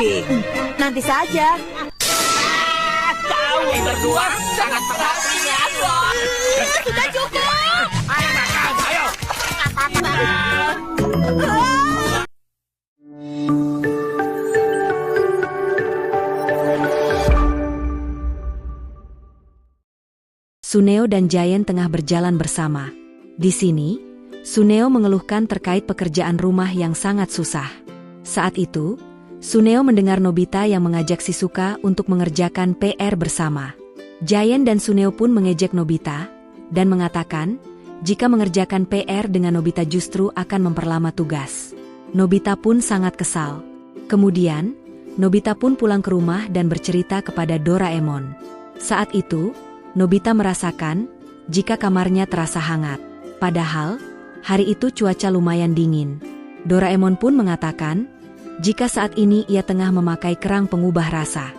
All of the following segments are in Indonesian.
lagi. Nanti saja. Kau berdua sangat perhatian, Bos. Sudah cukup. Ayo. Suneo dan Giant tengah berjalan bersama. Di sini, Suneo mengeluhkan terkait pekerjaan rumah yang sangat susah. Saat itu, Suneo mendengar Nobita yang mengajak Shizuka untuk mengerjakan PR bersama. Giant dan Suneo pun mengejek Nobita, dan mengatakan, jika mengerjakan PR dengan Nobita justru akan memperlama tugas. Nobita pun sangat kesal. Kemudian, Nobita pun pulang ke rumah dan bercerita kepada Doraemon. Saat itu, Nobita merasakan jika kamarnya terasa hangat. Padahal, hari itu cuaca lumayan dingin. Doraemon pun mengatakan, jika saat ini ia tengah memakai kerang pengubah rasa.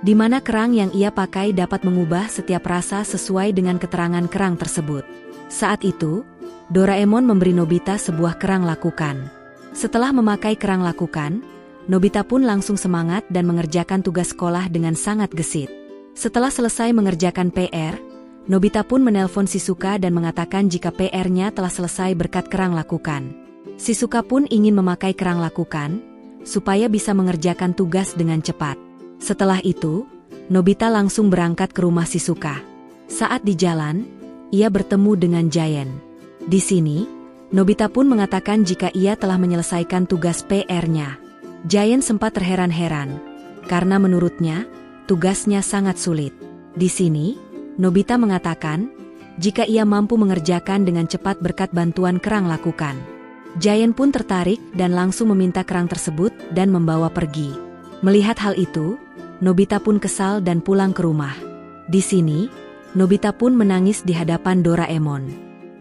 Di mana kerang yang ia pakai dapat mengubah setiap rasa sesuai dengan keterangan kerang tersebut. Saat itu, Doraemon memberi Nobita sebuah kerang lakukan. Setelah memakai kerang lakukan, Nobita pun langsung semangat dan mengerjakan tugas sekolah dengan sangat gesit. Setelah selesai mengerjakan PR, Nobita pun menelpon Shizuka dan mengatakan jika PR-nya telah selesai berkat kerang lakukan. Shizuka pun ingin memakai kerang lakukan, supaya bisa mengerjakan tugas dengan cepat. Setelah itu, Nobita langsung berangkat ke rumah Shizuka. Saat di jalan, ia bertemu dengan Giant. Di sini, Nobita pun mengatakan jika ia telah menyelesaikan tugas PR-nya. Giant sempat terheran-heran, karena menurutnya, tugasnya sangat sulit. Di sini, Nobita mengatakan, jika ia mampu mengerjakan dengan cepat berkat bantuan kerang lakukan. Giant pun tertarik dan langsung meminta kerang tersebut dan membawa pergi. Melihat hal itu, Nobita pun kesal dan pulang ke rumah. Di sini, Nobita pun menangis di hadapan Doraemon.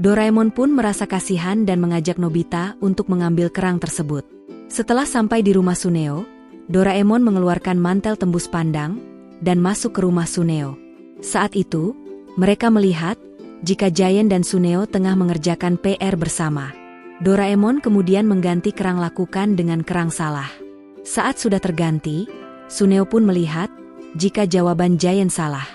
Doraemon pun merasa kasihan dan mengajak Nobita untuk mengambil kerang tersebut. Setelah sampai di rumah Suneo, Doraemon mengeluarkan mantel tembus pandang dan masuk ke rumah Suneo. Saat itu, mereka melihat jika Giant dan Suneo tengah mengerjakan PR bersama. Doraemon kemudian mengganti kerang lakukan dengan kerang salah. Saat sudah terganti, Suneo pun melihat jika jawaban Giant salah.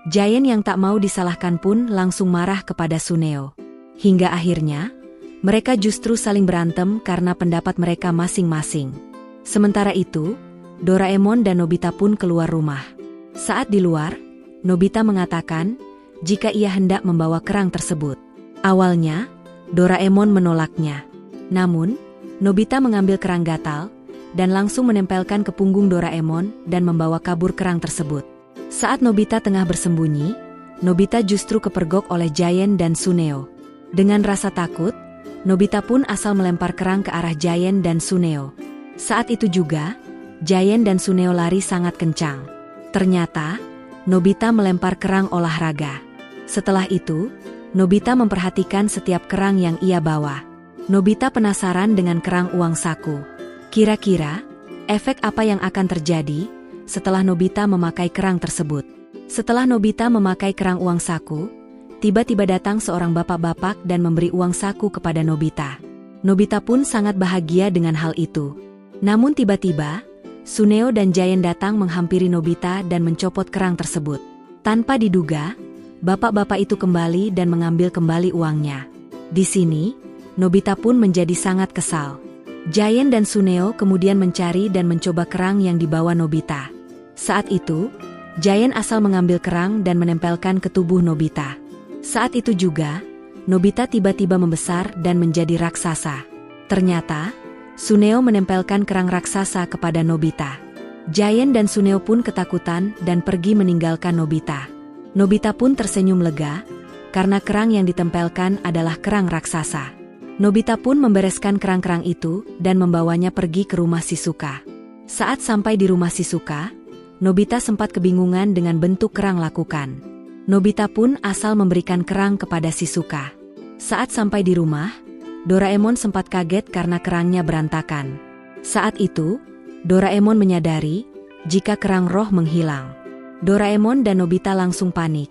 Giant yang tak mau disalahkan pun langsung marah kepada Suneo. Hingga akhirnya, mereka justru saling berantem karena pendapat mereka masing-masing. Sementara itu, Doraemon dan Nobita pun keluar rumah. Saat di luar, Nobita mengatakan jika ia hendak membawa kerang tersebut. Awalnya, Doraemon menolaknya. Namun, Nobita mengambil kerang gatal dan langsung menempelkan ke punggung Doraemon dan membawa kabur kerang tersebut. Saat Nobita tengah bersembunyi, Nobita justru kepergok oleh Giant dan Suneo. Dengan rasa takut, Nobita pun asal melempar kerang ke arah Giant dan Suneo. Saat itu juga, Giant dan Suneo lari sangat kencang. Ternyata, Nobita melempar kerang olahraga. Setelah itu, Nobita memperhatikan setiap kerang yang ia bawa. Nobita penasaran dengan kerang uang saku. Kira-kira, efek apa yang akan terjadi setelah Nobita memakai kerang tersebut? Setelah Nobita memakai kerang uang saku, tiba-tiba datang seorang bapak-bapak dan memberi uang saku kepada Nobita. Nobita pun sangat bahagia dengan hal itu. Namun tiba-tiba, Suneo dan Giant datang menghampiri Nobita dan mencopot kerang tersebut. Tanpa diduga, bapak-bapak itu kembali dan mengambil kembali uangnya. Di sini, Nobita pun menjadi sangat kesal. Giant dan Suneo kemudian mencari dan mencoba kerang yang dibawa Nobita. Saat itu, Giant asal mengambil kerang dan menempelkan ke tubuh Nobita. Saat itu juga, Nobita tiba-tiba membesar dan menjadi raksasa. Ternyata, Suneo menempelkan kerang raksasa kepada Nobita. Giant dan Suneo pun ketakutan dan pergi meninggalkan Nobita. Nobita pun tersenyum lega, karena kerang yang ditempelkan adalah kerang raksasa. Nobita pun membereskan kerang-kerang itu dan membawanya pergi ke rumah Shizuka. Saat sampai di rumah Shizuka, Nobita sempat kebingungan dengan bentuk kerang lakukan. Nobita pun asal memberikan kerang kepada Shizuka. Saat sampai di rumah, Doraemon sempat kaget karena kerangnya berantakan. Saat itu, Doraemon menyadari jika kerang roh menghilang. Doraemon dan Nobita langsung panik,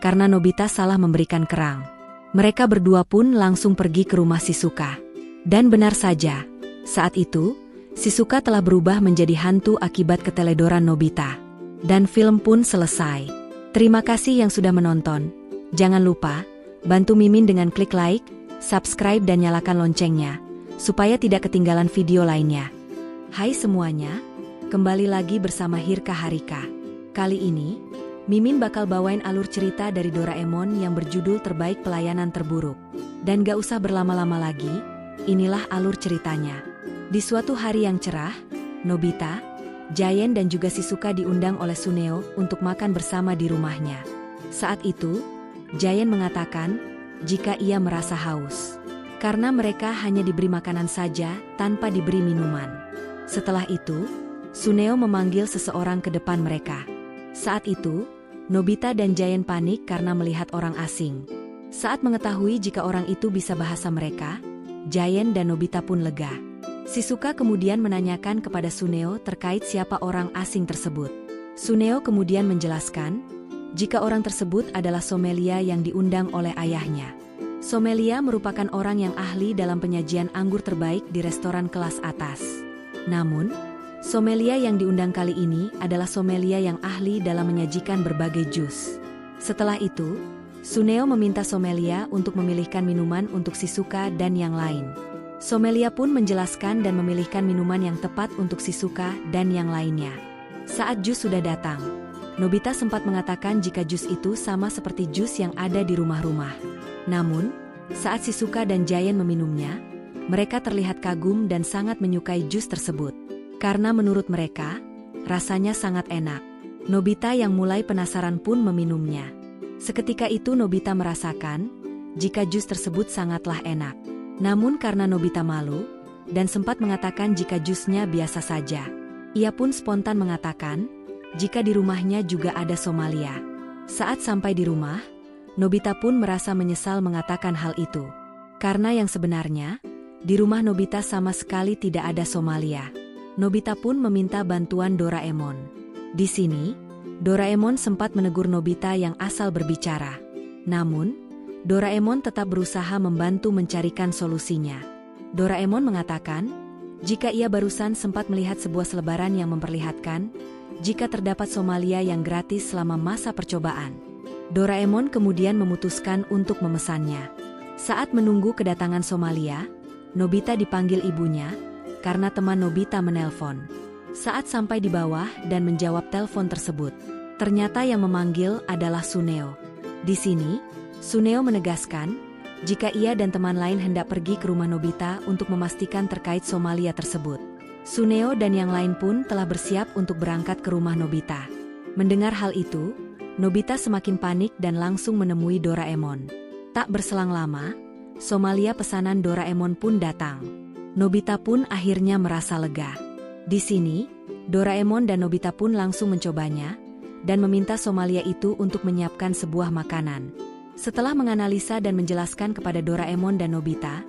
karena Nobita salah memberikan kerang. Mereka berdua pun langsung pergi ke rumah Shizuka. Dan benar saja, saat itu, Shizuka telah berubah menjadi hantu akibat keteledoran Nobita. Dan film pun selesai. Terima kasih yang sudah menonton. Jangan lupa, bantu Mimin dengan klik like, subscribe dan nyalakan loncengnya, supaya tidak ketinggalan video lainnya. Hai semuanya, kembali lagi bersama Hirka Harika. Kali ini, Mimin bakal bawain alur cerita dari Doraemon yang berjudul Terbaik Pelayanan Terburuk. Dan gak usah berlama-lama lagi, inilah alur ceritanya. Di suatu hari yang cerah, Nobita, Giant dan juga Shizuka diundang oleh Suneo untuk makan bersama di rumahnya. Saat itu, Giant mengatakan jika ia merasa haus. Karena mereka hanya diberi makanan saja tanpa diberi minuman. Setelah itu, Suneo memanggil seseorang ke depan mereka. Saat itu, Nobita dan Giant panik karena melihat orang asing. Saat mengetahui jika orang itu bisa bahasa mereka, Giant dan Nobita pun lega. Shizuka kemudian menanyakan kepada Suneo terkait siapa orang asing tersebut. Suneo kemudian menjelaskan jika orang tersebut adalah Somelia yang diundang oleh ayahnya. Somelia merupakan orang yang ahli dalam penyajian anggur terbaik di restoran kelas atas. Namun, Somelia yang diundang kali ini adalah Somelia yang ahli dalam menyajikan berbagai jus. Setelah itu, Suneo meminta Somelia untuk memilihkan minuman untuk Shizuka dan yang lain. Somelia pun menjelaskan dan memilihkan minuman yang tepat untuk Shizuka dan yang lainnya. Saat jus sudah datang, Nobita sempat mengatakan jika jus itu sama seperti jus yang ada di rumah-rumah. Namun, saat Shizuka dan Giant meminumnya, mereka terlihat kagum dan sangat menyukai jus tersebut. Karena menurut mereka, rasanya sangat enak. Nobita yang mulai penasaran pun meminumnya. Seketika itu Nobita merasakan jika jus tersebut sangatlah enak. Namun karena Nobita malu, dan sempat mengatakan jika jusnya biasa saja. Ia pun spontan mengatakan, jika di rumahnya juga ada Somalia. Saat sampai di rumah, Nobita pun merasa menyesal mengatakan hal itu. Karena yang sebenarnya, di rumah Nobita sama sekali tidak ada Somalia. Nobita pun meminta bantuan Doraemon. Di sini, Doraemon sempat menegur Nobita yang asal berbicara. Namun, Doraemon tetap berusaha membantu mencarikan solusinya. Doraemon mengatakan, jika ia barusan sempat melihat sebuah selebaran yang memperlihatkan jika terdapat Somalia yang gratis selama masa percobaan. Doraemon kemudian memutuskan untuk memesannya. Saat menunggu kedatangan Somalia, Nobita dipanggil ibunya, karena teman Nobita menelpon. Saat sampai di bawah dan menjawab telepon tersebut, ternyata yang memanggil adalah Suneo. Di sini, Suneo menegaskan, jika ia dan teman lain hendak pergi ke rumah Nobita untuk memastikan terkait Somalia tersebut. Suneo dan yang lain pun telah bersiap untuk berangkat ke rumah Nobita. Mendengar hal itu, Nobita semakin panik dan langsung menemui Doraemon. Tak berselang lama, Somalia pesanan Doraemon pun datang. Nobita pun akhirnya merasa lega. Di sini, Doraemon dan Nobita pun langsung mencobanya, dan meminta Somalia itu untuk menyiapkan sebuah makanan. Setelah menganalisa dan menjelaskan kepada Doraemon dan Nobita,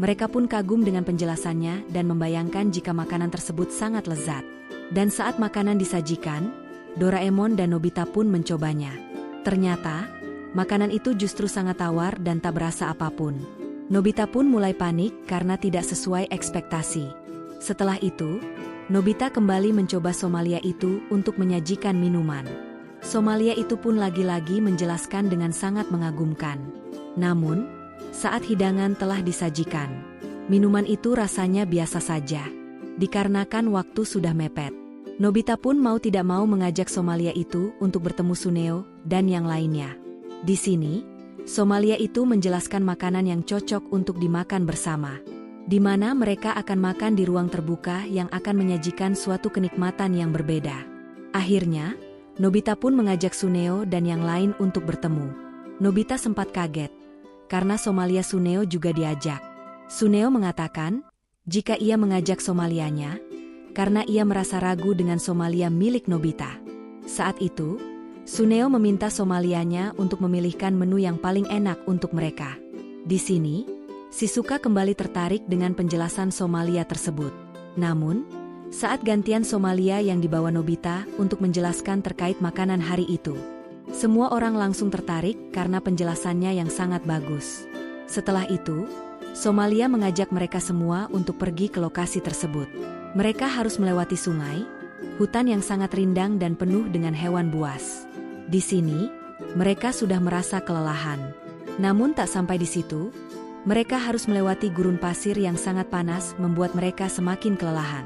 mereka pun kagum dengan penjelasannya dan membayangkan jika makanan tersebut sangat lezat. Dan saat makanan disajikan, Doraemon dan Nobita pun mencobanya. Ternyata, makanan itu justru sangat tawar dan tak berasa apapun. Nobita pun mulai panik karena tidak sesuai ekspektasi. Setelah itu, Nobita kembali mencoba Somalia itu untuk menyajikan minuman. Somalia itu pun lagi-lagi menjelaskan dengan sangat mengagumkan. Namun, saat hidangan telah disajikan, minuman itu rasanya biasa saja. Dikarenakan waktu sudah mepet, Nobita pun mau tidak mau mengajak Somalia itu untuk bertemu Suneo dan yang lainnya. Di sini, Somalia itu menjelaskan makanan yang cocok untuk dimakan bersama, di mana mereka akan makan di ruang terbuka yang akan menyajikan suatu kenikmatan yang berbeda. Akhirnya, Nobita pun mengajak Suneo dan yang lain untuk bertemu. Nobita sempat kaget, karena Somalia Suneo juga diajak. Suneo mengatakan, jika ia mengajak Somalianya, karena ia merasa ragu dengan Somalia milik Nobita. Saat itu, Suneo meminta Somalianya untuk memilihkan menu yang paling enak untuk mereka. Di sini, Shizuka kembali tertarik dengan penjelasan Somalia tersebut. Namun, saat gantian Somalia yang dibawa Nobita untuk menjelaskan terkait makanan hari itu, semua orang langsung tertarik karena penjelasannya yang sangat bagus. Setelah itu, Somalia mengajak mereka semua untuk pergi ke lokasi tersebut. Mereka harus melewati sungai, hutan yang sangat rindang dan penuh dengan hewan buas. Di sini, mereka sudah merasa kelelahan. Namun tak sampai di situ, mereka harus melewati gurun pasir yang sangat panas membuat mereka semakin kelelahan.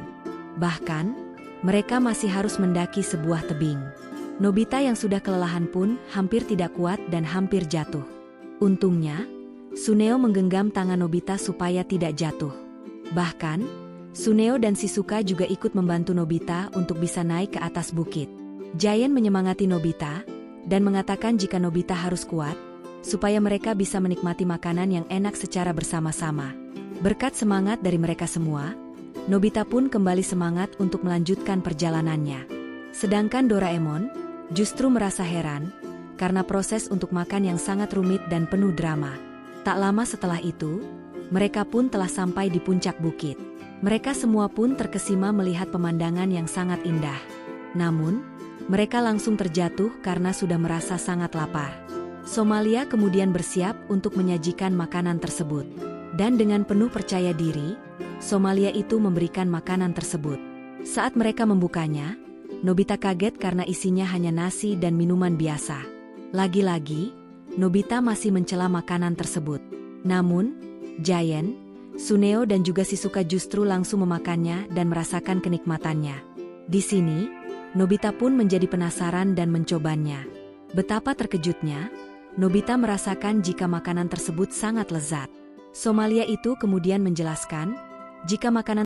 Bahkan, mereka masih harus mendaki sebuah tebing. Nobita yang sudah kelelahan pun hampir tidak kuat dan hampir jatuh. Untungnya, Suneo menggenggam tangan Nobita supaya tidak jatuh. Bahkan, Suneo dan Shizuka juga ikut membantu Nobita untuk bisa naik ke atas bukit. Giant menyemangati Nobita dan mengatakan jika Nobita harus kuat, supaya mereka bisa menikmati makanan yang enak secara bersama-sama. Berkat semangat dari mereka semua, Nobita pun kembali semangat untuk melanjutkan perjalanannya. Sedangkan Doraemon justru merasa heran karena proses untuk makan yang sangat rumit dan penuh drama. Tak lama setelah itu, mereka pun telah sampai di puncak bukit. Mereka semua pun terkesima melihat pemandangan yang sangat indah. Namun, mereka langsung terjatuh karena sudah merasa sangat lapar. Somalia kemudian bersiap untuk menyajikan makanan tersebut. Dan dengan penuh percaya diri, Somalia itu memberikan makanan tersebut. Saat mereka membukanya, Nobita kaget karena isinya hanya nasi dan minuman biasa. Lagi-lagi, Nobita masih mencela makanan tersebut. Namun, Giant, Suneo dan juga Shizuka justru langsung memakannya dan merasakan kenikmatannya. Di sini, Nobita pun menjadi penasaran dan mencobanya. Betapa terkejutnya, Nobita merasakan jika makanan tersebut sangat lezat. Somalia itu kemudian menjelaskan, jika makanan